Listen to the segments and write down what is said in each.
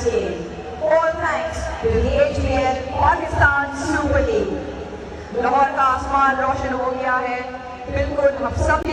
stage. All thanks to the HBL Pakistan Super League. Lahore का आसमान रोशन हो गया है, बिल्कुल हम सब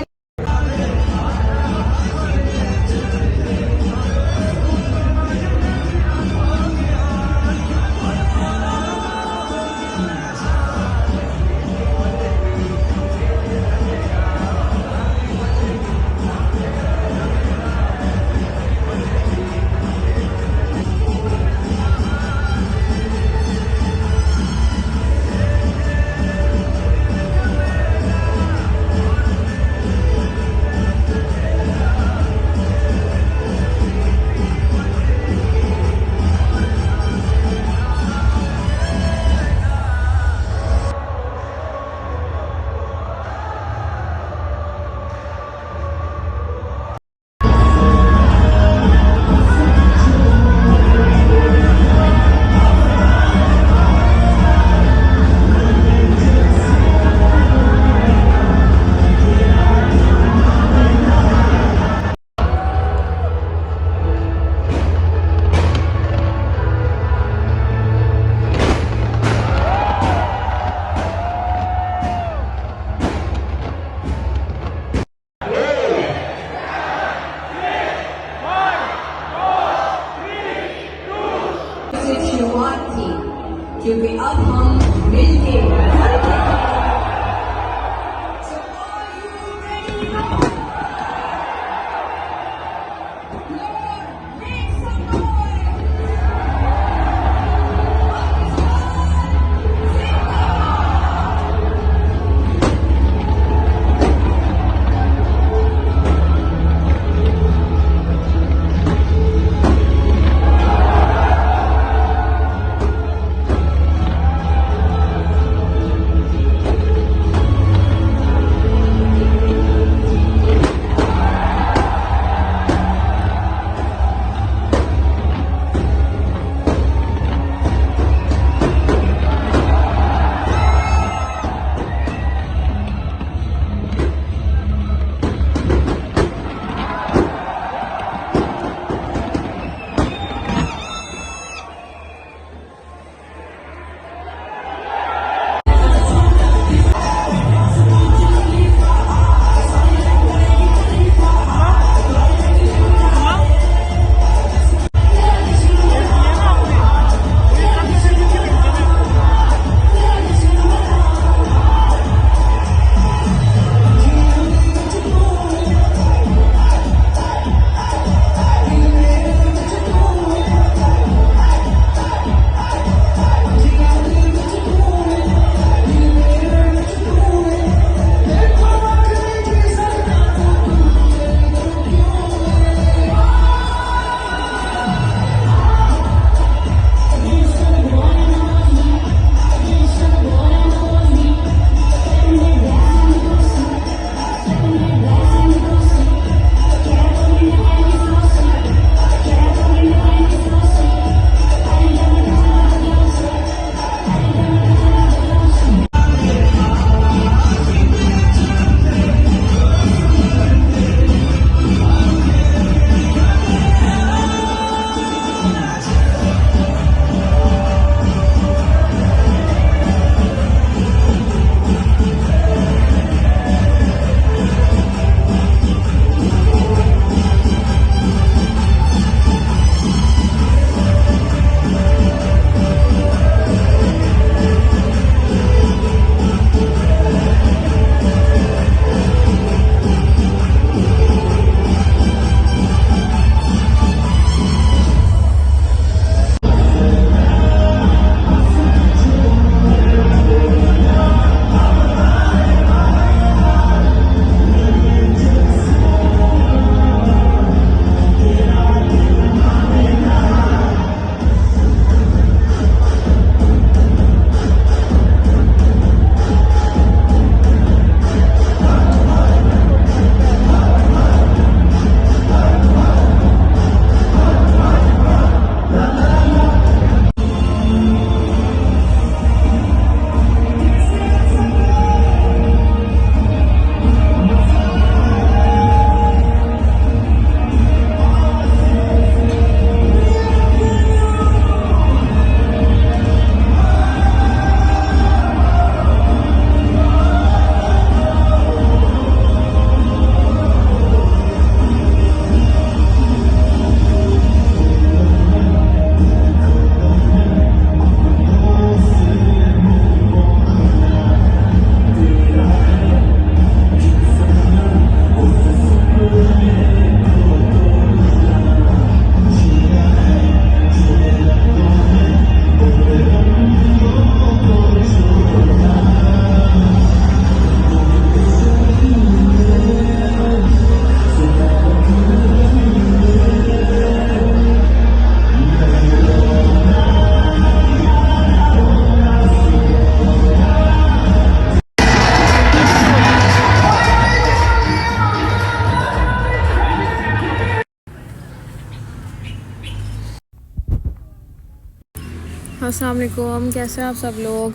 अस्सलाम वालेकुम, कैसे हैं आप सब लोग।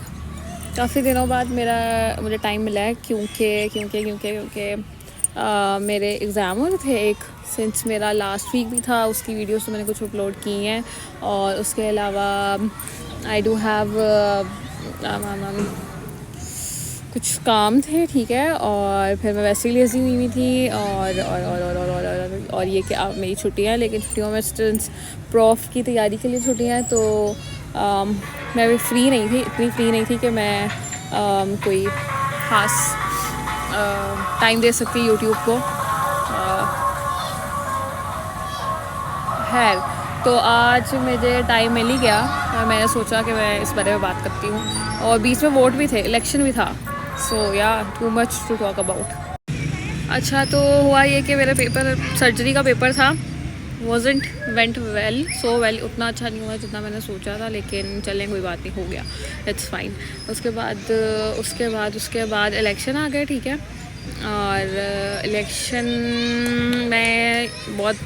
काफ़ी दिनों बाद मुझे टाइम मिला है क्योंकि मेरे एग्ज़ाम हो रहे थे एक, सिंस मेरा लास्ट वीक भी था, उसकी वीडियोस तो मैंने कुछ अपलोड की हैं और उसके अलावा आई डू हैव कुछ काम थे, ठीक है। और फिर मैं वैसे ही लेज़ी हुई थी और ये कि अब मेरी छुट्टियाँ, लेकिन छुट्टियों में स्टूडेंट्स प्रॉफ की तैयारी के लिए छुट्टियाँ हैं, तो मैं भी फ्री नहीं थी, इतनी फ्री नहीं थी कि मैं कोई ख़ास टाइम दे सकती यूट्यूब को। खैर, तो आज मुझे टाइम मिल ही गया और मैंने सोचा कि मैं इस बारे में बात करती हूँ। और बीच में वोट भी थे, इलेक्शन भी था, so yeah too much to talk about. अच्छा, तो हुआ ये कि मेरा पेपर, सर्जरी का पेपर था, वेंट वेल, सो वेल, उतना अच्छा नहीं हुआ जितना मैंने सोचा था, लेकिन चलें, कोई बात नहीं, हो गया, इट्स फाइन। उसके बाद इलेक्शन आ गए, ठीक है। और इलेक्शन में बहुत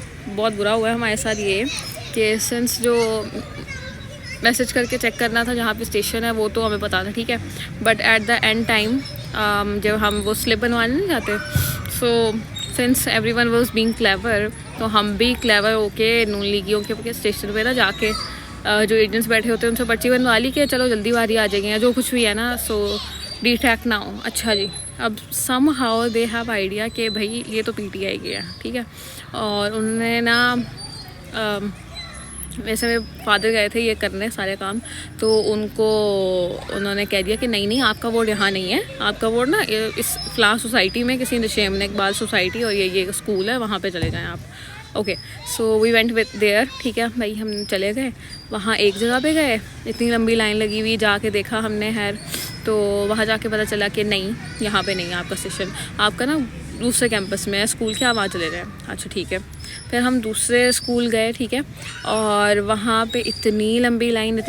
बुरा हुआ है हमारे साथ ये कि सिंस जो मैसेज करके चेक करना था जहाँ पे स्टेशन है, वो तो हमें पता था, ठीक है। But at the end time जब हम वो स्लिप बनवाने नहीं जाते, so since everyone was being clever, तो हम भी क्लेवर होके नून लीगियों के स्टेशन पे ना जाके जो एजेंट्स बैठे होते हैं उनसे पर्ची बनवा ली कि चलो जल्दी बारी आ जाएगी, या जो कुछ भी है ना, सो डिट्रैक्ट ना हो। अच्छा जी, अब somehow they have idea कि भाई ये तो पीटीआई की है, ठीक है। और उन्होंने ना वैसे मेरे फादर गए थे ये करने सारे काम, तो उन्होंने कह दिया कि नहीं, आपका वोट यहाँ नहीं है, आपका वोट ना इस फ़लाँ सोसाइटी में किसी नशेम ने इकबाल सोसाइटी और ये स्कूल है, वहाँ पे चले जाएं आप। Okay, so we went with there, ठीक है भाई, हम चले गए वहाँ। एक जगह पे गए, इतनी लंबी लाइन लगी हुई, जाके देखा हमने, खैर तो वहाँ जाके पता चला कि नहीं, यहाँ पे नहीं है आपका स्टेशन, आपका ना दूसरे कैंपस में है स्कूल के, आप वहाँ चले जाएँ। अच्छा ठीक है, फिर हम दूसरे स्कूल गए, ठीक है। और वहाँ पे इतनी लंबी लाइन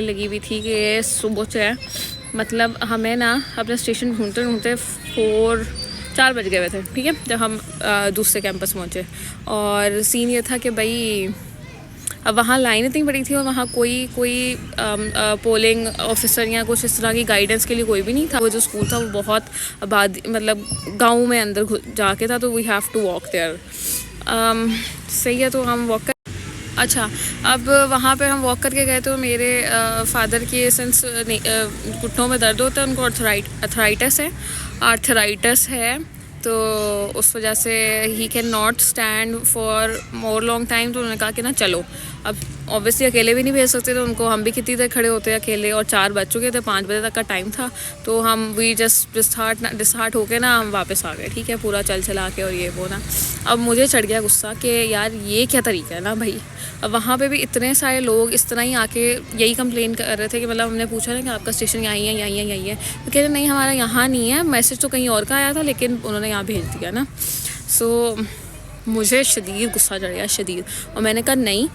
लगी हुई थी कि सुबह से, मतलब हमें ना अपना स्टेशन ढूंढते 4 बज गए हुए थे, ठीक है, जब हम दूसरे कैंपस पहुँचे। और सीन ये था कि भाई अब वहाँ लाइन इतनी बड़ी थी और वहाँ कोई पोलिंग ऑफिसर या कुछ इस तरह की गाइडेंस के लिए कोई भी नहीं था। वो जो स्कूल था वो बहुत मतलब गांव में अंदर जाके था, तो we have to walk there. सही है, तो हम वॉक कर, अच्छा, अब वहाँ पे हम वॉक करके गए, तो मेरे फादर की सेंस घुटनों में दर्द होता है, उनको आर्थराइटिस है, तो उस वजह से he can not stand for more long time. तो उन्होंने कहा कि ना चलो, अब ऑब्वियसली अकेले भी नहीं भेज सकते, तो उनको हम भी कितनी देर खड़े होते हैं अकेले, और 4 बज चुके थे, 5 बजे तक का टाइम था, तो हम वी जस्ट डिसहार्ट होके ना हम वापस आ गए, ठीक है, पूरा चला के और ये वो ना। अब मुझे चढ़ गया गुस्सा कि यार ये क्या तरीका है ना भाई। अब वहाँ पे भी इतने सारे लोग इस तरह ही आके यही कंप्लेन कर रहे थे कि मतलब हमने पूछा ना कि आपका स्टेशन यहीं है, तो कह रहे नहीं हमारा यहाँ नहीं है, मैसेज तो कहीं और का आया था, लेकिन उन्होंने यहाँ भेज दिया ना। सो मुझे शदीद गुस्सा चढ़ गया, शदीद। और मैंने कहा नहीं,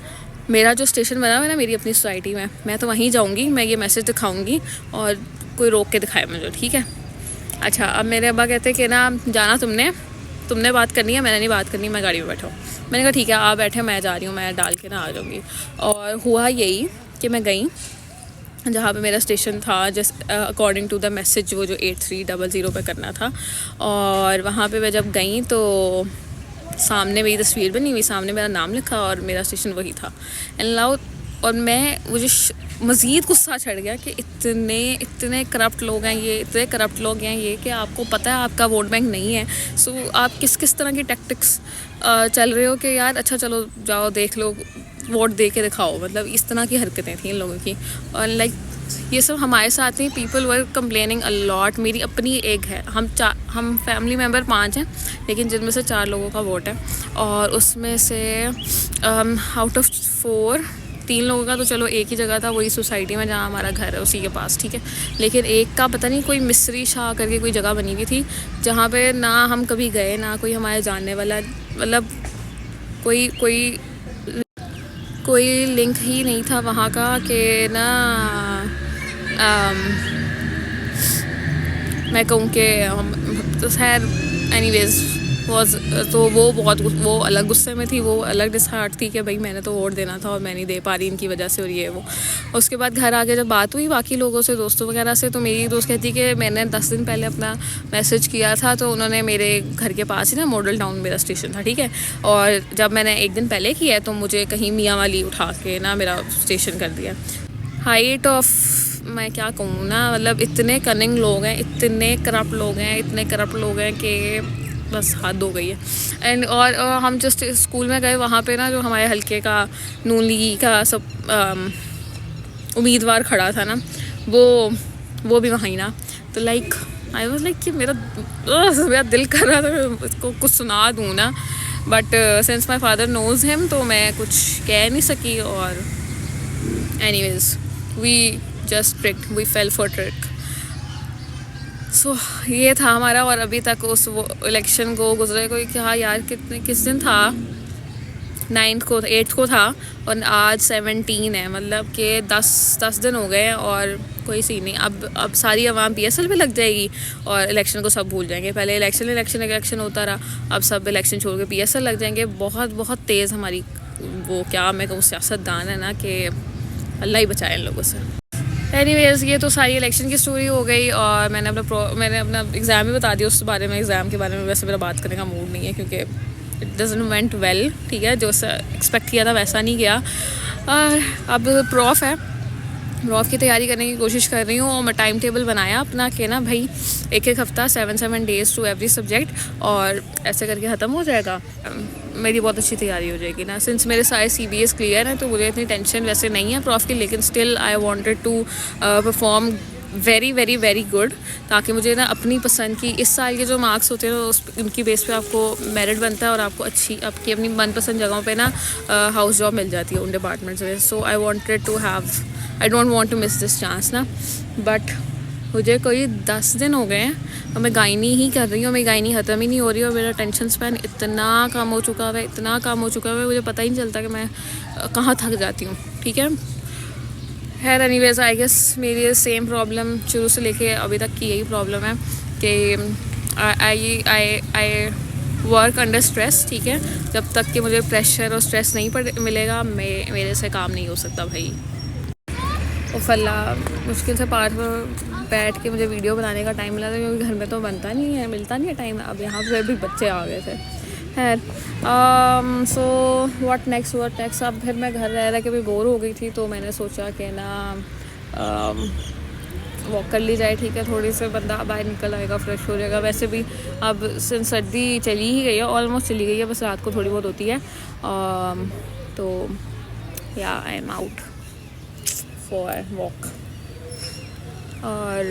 मेरा जो स्टेशन बना है ना मेरी अपनी सोसाइटी में, मैं तो वहीं जाऊँगी, मैं ये मैसेज दिखाऊँगी और कोई रोक के दिखाए मुझे, ठीक है। अच्छा, अब मेरे अब्बा कहते कि ना जाना तुमने बात करनी है, मैंने नहीं बात करनी, मैं गाड़ी में बैठा हूँ। मैंने कहा ठीक है, आप बैठे, मैं जा रही हूँ, मैं डाल के ना आ जाऊँगी। और हुआ यही कि मैं गई जहाँ पे मेरा स्टेशन था, just according to the message, वो जो 8300 पे करना था। और वहाँ पे मैं जब गई तो सामने मेरी तस्वीर बनी हुई, सामने मेरा नाम लिखा और मेरा स्टेशन वही था। एंड और मुझे मज़ीद गुस्सा चढ़ गया कि इतने करप्ट लोग हैं ये, कि आपको पता है आपका वोट बैंक नहीं है, सो आप किस तरह की टैक्टिक्स चल रहे हो कि यार अच्छा चलो जाओ देख लो, वोट दे के दिखाओ। मतलब इस तरह की हरकतें थी इन लोगों की। और लाइक ये सब हमारे साथ नहीं, people were complaining a lot. मेरी अपनी एक है, हम फैमिली मेम्बर 5 हैं, लेकिन जिनमें से 4 लोगों का वोट है, और उसमें से आउट ऑफ 4 3 लोगों का तो चलो एक ही जगह था, वही सोसाइटी में जहाँ हमारा घर है उसी के पास, ठीक है। लेकिन एक का पता नहीं कोई मिस्री शाह करके कोई जगह बनी हुई थी, जहाँ पे ना हम कभी गए, ना कोई हमारे जानने वाला, मतलब कोई लिंक ही नहीं था वहाँ का कि ना मैं कहूँ कि तो खैर एनीवेज तो वो अलग गुस्से में थी, वो अलग डिसहार्ट थी कि भाई मैंने तो वोट देना था और मैं नहीं दे पा रही इनकी वजह से और ये वो। उसके बाद घर आके जब बात हुई बाकी लोगों से, दोस्तों वगैरह से, तो मेरी दोस्त कहती कि मैंने 10 दिन पहले अपना मैसेज किया था तो उन्होंने मेरे घर के पास ही ना मॉडल टाउन मेरा स्टेशन था, ठीक है, और जब मैंने एक दिन पहले किया तो मुझे कहीं मियाँ वाली उठा के ना मेरा स्टेशन कर दिया। हाइट ऑफ, मैं क्या कहूँ ना, मतलब इतने कनिंग लोग हैं, इतने करप्ट लोग हैं कि बस हद हो गई है। एंड और हम जस्ट स्कूल में गए, वहाँ पे ना जो हमारे हल्के का नून लीगी का सब उम्मीदवार खड़ा था ना, वो भी वहीं ना, तो लाइक आई वाज लाइक कि मेरा दिल कर रहा था मैं इसको कुछ सुना दूँ ना, but since my father knows him तो मैं कुछ कह नहीं सकी। और anyways we just tricked, we fell for trick. So ये था हमारा। और अभी तक उस वो इलेक्शन को गुजरे कोई क्या यार किस दिन था, 8 को था और आज 17 है, मतलब कि 10 दिन हो गए और कोई सीन नहीं। अब सारी आवाम PSL पे लग जाएगी और इलेक्शन को सब भूल जाएंगे। पहले इलेक्शन होता रहा, अब सब इलेक्शन छोड़ के PSL लग जाएंगे। बहुत तेज़ हमारी वो क्या मैं कहूँ सियासतदान है ना, कि अल्लाह ही बचाए इन लोगों से। एनीवेज ये तो सारी इलेक्शन की स्टोरी हो गई और मैंने अपना एग्ज़ाम भी बता दिया उस बारे में। एग्ज़ाम के बारे में वैसे मेरा बात करने का मूड नहीं है क्योंकि इट डजंट वेंट वेल, ठीक है, जो एक्सपेक्ट किया था वैसा नहीं गया। अब प्रॉफ की तैयारी करने की कोशिश कर रही हूँ और मैं टाइम टेबल बनाया अपना कि ना भाई एक हफ़्ता 7 डेज़ टू एवरी सब्जेक्ट और ऐसे करके ख़त्म हो जाएगा। मेरी बहुत अच्छी तैयारी हो जाएगी ना, सिंस मेरे सारे CBS क्लियर हैं तो मुझे इतनी टेंशन वैसे नहीं है प्रॉफ की, लेकिन still I wanted to perform very good, ताकि मुझे ना अपनी पसंद की इस साल के जो मार्क्स होते हैं उनकी बेस पे आपको मेरिट बनता है और आपको आपकी अपनी मनपसंद जगहों पे ना हाउस जॉब मिल जाती है उन डिपार्टमेंट्स में। So I don't want to miss this chance ना। बट मुझे कोई 10 दिन हो गए हैं और मैं गायनी ही कर रही हूँ, मेरी गायनी ख़त्म ही नहीं हो रही और मेरा टेंशन स्पैन इतना कम हो चुका है मुझे पता ही नहीं चलता कि मैं कहाँ थक जाती हूँ, ठीक है। खैर एनीवेज आई गेस मेरी सेम प्रॉब्लम शुरू से लेके अभी तक की यही प्रॉब्लम है कि आई वर्क अंडर स्ट्रेस, ठीक है। जब तक कि मुझे प्रेशर और स्ट्रेस नहीं मिलेगा मेरे से काम नहीं हो सकता भाई। फल्ला मुश्किल से पार्ट में बैठ के मुझे वीडियो बनाने का टाइम मिला था क्योंकि घर में तो मिलता नहीं है टाइम। अब यहाँ पर भी बच्चे आ गए थे। खैर सो व्हाट नेक्स्ट। अब फिर मैं घर रह के भी बोर हो गई थी तो मैंने सोचा कि ना वॉक कर ली जाए, ठीक है, थोड़ी से बंदा बाहर निकल आएगा, फ्रेश हो जाएगा। वैसे भी अब सर्दी चली ही गई है, ऑलमोस्ट चली गई है, बस रात को थोड़ी बहुत होती है। तो या I am out for walk. और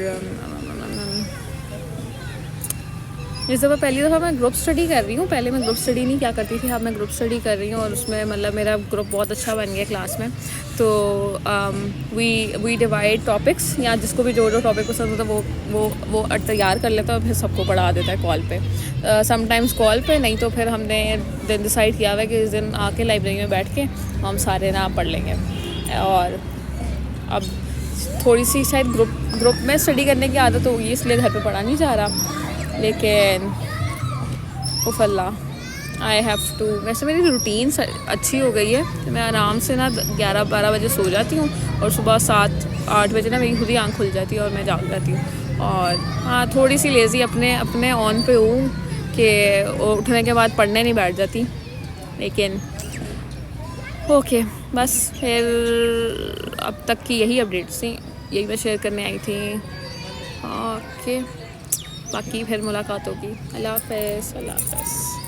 इस दफ़ा पहली दफ़ा मैं ग्रुप स्टडी कर रही हूँ। पहले मैं ग्रुप स्टडी नहीं क्या करती थी, अब मैं ग्रुप स्टडी कर रही हूँ और उसमें मतलब मेरा ग्रुप बहुत अच्छा बन गया क्लास में। तो वी डिवाइड टॉपिक्स, या जिसको भी जो टॉपिक पसंद होता है वो तैयार कर लेता है और फिर सबको पढ़ा देता है कॉल पे। समटाइम्स कॉल पे, नहीं तो फिर हमने दिन डिसाइड किया हुआ है कि इस दिन आके लाइब्रेरी में बैठ के हम सारे ना पढ़ लेंगे। और अब थोड़ी सी शायद ग्रुप में स्टडी करने की आदत होगी इसलिए घर पे पढ़ा नहीं जा रहा, लेकिन उफल्ला आई हैव टू। वैसे मेरी रूटीन अच्छी हो गई है, मैं आराम से ना 11-12 बजे सो जाती हूँ और सुबह 7-8 बजे ना मेरी खुद ही आँख खुल जाती है और मैं जाग जाती हूँ। और हाँ थोड़ी सी लेज़ी अपने ऑन पे हूँ कि उठने के बाद पढ़ने नहीं बैठ जाती, लेकिन ओके बस फिर अब तक की यही अपडेट्स थी, यही मैं शेयर करने आई थी। ओके बाकी फिर मुलाकात होगी। अल्लाह हाफ़िज़।